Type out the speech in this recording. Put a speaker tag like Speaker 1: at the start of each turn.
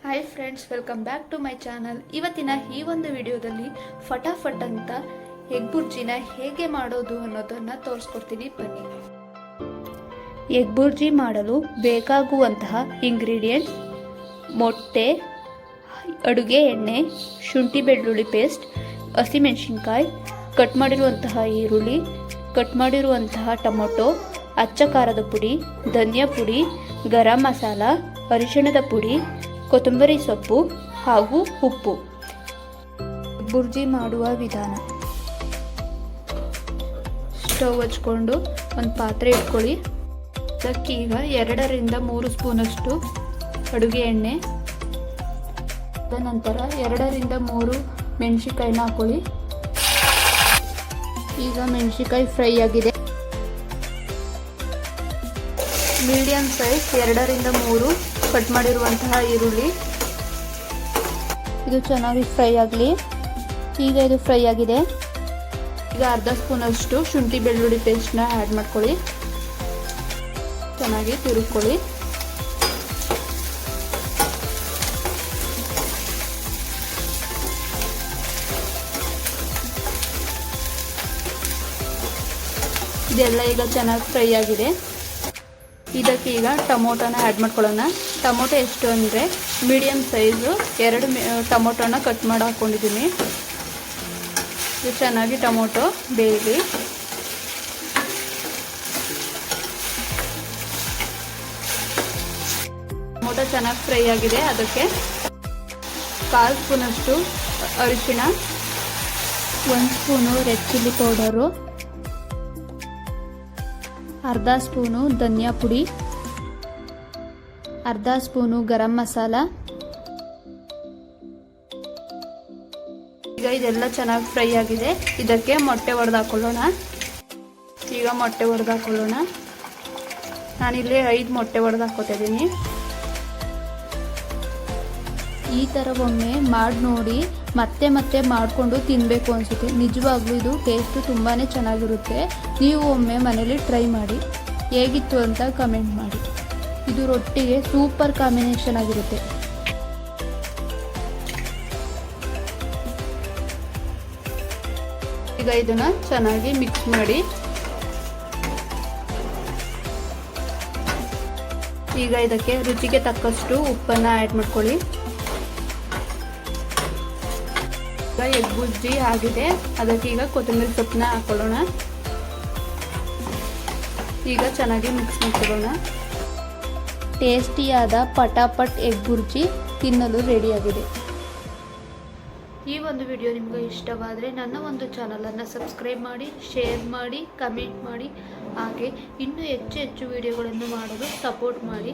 Speaker 1: Hi friends, welcome back to my channel. ಇವತ್ತಿನ ಈ ಒಂದು ವಿಡಿಯೋದಲ್ಲಿ ಫಟಾಫಟ್ ಅಂತ ಎಗ್ ಬುರ್ಜಿನ ಹೇಗೆ ಮಾಡೋದು ಅನ್ನೋದನ್ನು ತೋರಿಸ್ಕೊಡ್ತೀನಿ, ಬನ್ನಿ. ಎಗ್ ಬುರ್ಜಿ ಮಾಡಲು ಬೇಕಾಗುವಂತಹ ಇಂಗ್ರೀಡಿಯೆಂಟ್ಸ್: ಮೊಟ್ಟೆ, ಅಡುಗೆ ಎಣ್ಣೆ, ಶುಂಠಿ ಬೆಳ್ಳುಳ್ಳಿ ಪೇಸ್ಟ್, ಹಸಿಮೆಣಸಿನ್ಕಾಯಿ, ಕಟ್ ಮಾಡಿರುವಂತಹ ಈರುಳ್ಳಿ, ಕಟ್ ಮಾಡಿರುವಂತಹ ಟೊಮೊಟೊ, ಅಚ್ಚ ಖಾರದ ಪುಡಿ, ಧನಿಯಾ ಪುಡಿ, ಗರಂ ಮಸಾಲ, ಅರಿಶಿಣದ ಪುಡಿ, ಕೊತ್ತಂಬರಿ ಸೊಪ್ಪು ಹಾಗೂ ಉಪ್ಪು. ಬುರ್ಜಿ ಮಾಡುವ ವಿಧಾನ: ಸ್ಟವ್ ಹಚ್ಕೊಂಡು ಒಂದು ಪಾತ್ರೆ ಇಟ್ಕೊಳ್ಳಿ. ಅದಕ್ಕೀಗ 2 ರಿಂದ 3 ಸ್ಪೂನಷ್ಟು ಅಡುಗೆ ಎಣ್ಣೆ, ನಂತರ 2 ರಿಂದ 3 ಮೆಣಸಿನ್ಕಾಯಿನ ಹಾಕೊಳ್ಳಿ. ಈಗ ಮೆಣಸಿನ್ಕಾಯಿ ಫ್ರೈ ಆಗಿದೆ. ಮೀಡಿಯಂ ಸೈಜ್ 2 ರಿಂದ 3 ಕಟ್ ಮಾಡಿರುವಂತಹ ಈರುಳ್ಳಿ, ಇದು ಚೆನ್ನಾಗಿ ಫ್ರೈ ಆಗಲಿ. ಈಗ ಇದು ಫ್ರೈ ಆಗಿದೆ. ಈಗ ಅರ್ಧ ಸ್ಪೂನಷ್ಟು ಶುಂಠಿ ಬೆಳ್ಳುಳ್ಳಿ ಪೇಸ್ಟ್ನ ಆ್ಯಡ್ ಮಾಡ್ಕೊಳ್ಳಿ. ಚೆನ್ನಾಗಿ ತಿರುಗ್ಕೊಳ್ಳಿ. ಇದೆಲ್ಲ ಈಗ ಚೆನ್ನಾಗಿ ಫ್ರೈ ಆಗಿದೆ. ಇದಕ್ಕೆ ಈಗ ಟೊಮೊಟೊನ ಆ್ಯಡ್ ಮಾಡ್ಕೊಳ್ಳೋಣ. ಟೊಮೊಟೊ ಎಷ್ಟು ಅಂದರೆ ಮೀಡಿಯಮ್ ಸೈಜು 2 ಟೊಮೊಟೊನ ಕಟ್ ಮಾಡಿ ಹಾಕ್ಕೊಂಡಿದ್ದೀನಿ. ಇದು ಚೆನ್ನಾಗಿ ಟೊಮೊಟೊ ಬೇಯಲಿ. ಟೊಮೊಟೊ ಚೆನ್ನಾಗಿ ಫ್ರೈ ಆಗಿದೆ. ಅದಕ್ಕೆ 1/4 ಸ್ಪೂನಷ್ಟು ಅರಿಶಿಣ, 1 ಸ್ಪೂನು ರೆಡ್ ಚಿಲ್ಲಿ ಪೌಡರು, ಅರ್ಧ ಸ್ಪೂನು ಧನಿಯಾ ಪುಡಿ, ಅರ್ಧ ಸ್ಪೂನು ಗರಂ ಮಸಾಲ. ಈಗ ಇದೆಲ್ಲ ಚೆನ್ನಾಗಿ ಫ್ರೈ ಆಗಿದೆ. ಇದಕ್ಕೆ ಮೊಟ್ಟೆ ಒಡೆದು ಹಾಕೊಳ್ಳೋಣ. ಈಗ ಮೊಟ್ಟೆ ಒಡೆದು ಹಾಕೊಳ್ಳೋಣ. ನಾನಿಲ್ಲಿ 5 ಮೊಟ್ಟೆ ಒಡೆದು ಹಾಕೋತಾ ಇದ್ದೀನಿ. ಈ ಥರ ಒಮ್ಮೆ ಮಾಡಿ ನೋಡಿ, ಮತ್ತೆ ಮತ್ತೆ ಮಾಡಿಕೊಂಡು ತಿನ್ನಬೇಕು ಅನಿಸುತ್ತೆ. ನಿಜವಾಗ್ಲೂ ಇದು ಟೇಸ್ಟು ತುಂಬಾ ಚೆನ್ನಾಗಿರುತ್ತೆ. ನೀವು ಒಮ್ಮೆ ಮನೇಲಿ ಟ್ರೈ ಮಾಡಿ, ಹೇಗಿತ್ತು ಅಂತ ಕಮೆಂಟ್ ಮಾಡಿ. ಇದು ರೊಟ್ಟಿಗೆ ಸೂಪರ್ ಕಾಂಬಿನೇಷನ್ ಆಗಿರುತ್ತೆ. ಈಗ ಇದನ್ನು ಚೆನ್ನಾಗಿ ಮಿಕ್ಸ್ ಮಾಡಿ. ಈಗ ಇದಕ್ಕೆ ರುಚಿಗೆ ತಕ್ಕಷ್ಟು ಉಪ್ಪನ್ನು ಆ್ಯಡ್ ಮಾಡ್ಕೊಳ್ಳಿ. ಎಗ್ ಬುರ್ಜಿ ಆಗಿದೆ. ಅದಕ್ಕೆ ಈಗ ಕೊತ್ತಂಬರಿ ಸೊಪ್ಪನ್ನ ಹಾಕೊಳ್ಳೋಣ. ಈಗ ಚೆನ್ನಾಗಿ ಮಿಕ್ಸ್ ಮಾಡ್ಕೊಳ್ಳೋಣ. ಟೇಸ್ಟಿಯಾದ ಪಟಾಪಟ್ ಎಗ್ ಬುರ್ಜಿ ತಿನ್ನಲು ರೆಡಿಯಾಗಿದೆ. ಈ ಒಂದು ವಿಡಿಯೋ ನಿಮಗೆ ಇಷ್ಟವಾದರೆ ನನ್ನ ಒಂದು ಚಾನಲನ್ನು ಸಬ್ಸ್ಕ್ರೈಬ್ ಮಾಡಿ, ಶೇರ್ ಮಾಡಿ, ಕಮೆಂಟ್ ಮಾಡಿ. ಹಾಗೆ ಇನ್ನೂ ಹೆಚ್ಚು ವಿಡಿಯೋಗಳನ್ನು ಮಾಡಲು ಸಪೋರ್ಟ್ ಮಾಡಿ.